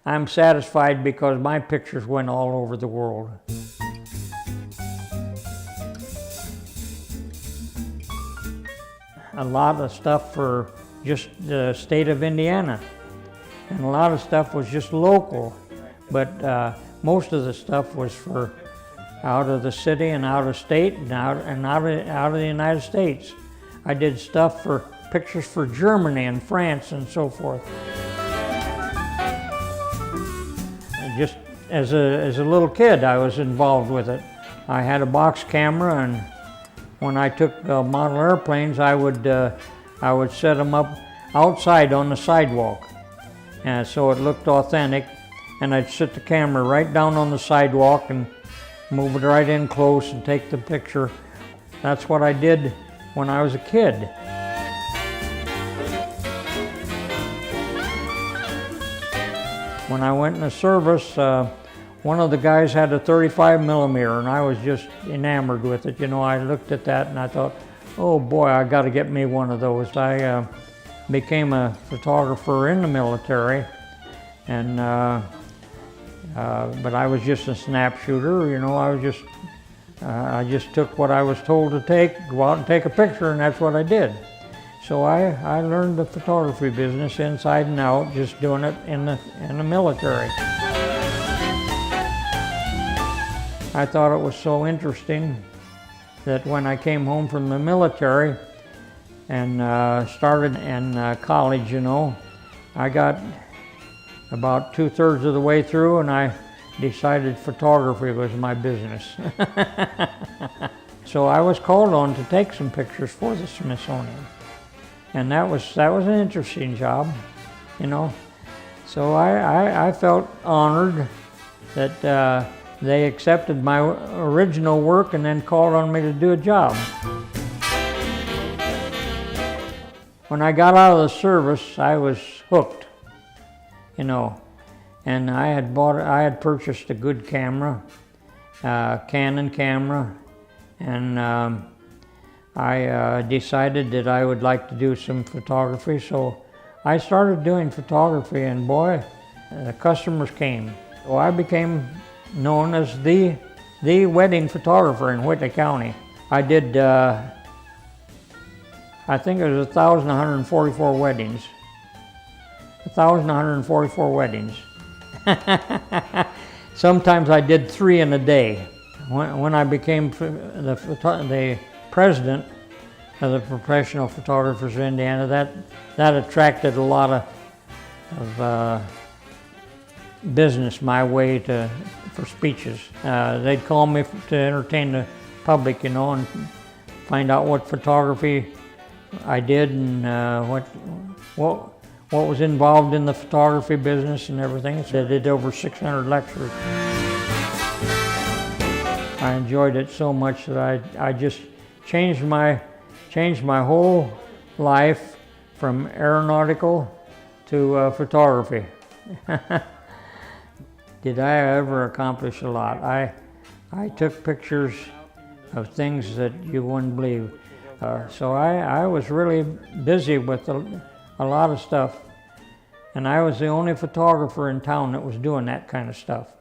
I'm satisfied because my pictures went all over the world. A lot of stuff for just the state of Indiana, and a lot of stuff was just local, but most of the stuff was for out of the city and out of state and out of the United States. I did stuff for pictures for Germany and France and so forth. Just as a little kid, I was involved with it. I had a box camera, and when I took model airplanes, I would set them up outside on the sidewalk, and so it looked authentic. And I'd sit the camera right down on the sidewalk and move it right in close and take the picture. That's what I did when I was a kid. When I went in the service, one of the guys had a 35 millimeter, and I was just enamored with it. You know, I looked at that and I thought, oh boy, I got to get me one of those. I became a photographer in the military, and but I was just a snap shooter. You know, I just took what I was told to take, go out and take a picture, and that's what I did. So I learned the photography business inside and out, just doing it in the military. I thought it was so interesting that when I came home from the military and started in college, you know, I got about 2/3 of the way through, and I decided photography was my business. So I was called on to take some pictures for the Smithsonian, and that was an interesting job, you know. So I felt honored that they accepted my original work and then called on me to do a job. When I got out of the service, I was hooked, you know, and I had purchased a good camera, Canon camera, and I decided that I would like to do some photography, so I started doing photography, and boy, the customers came. So I became known as the wedding photographer in Whitley County. I did, I think it was 1,144 weddings. 1,144 weddings. Sometimes I did 3 in a day. When I became the president of the Professional Photographers of Indiana, that attracted a lot of business my way for speeches. They'd call me to entertain the public, you know, and find out what photography I did and what was involved in the photography business and everything. So I did over 600 lectures. I enjoyed it so much that I just changed my whole life from aeronautical to photography. Did I ever accomplish a lot? I took pictures of things that you wouldn't believe. So I was really busy with a lot of stuff, and I was the only photographer in town that was doing that kind of stuff.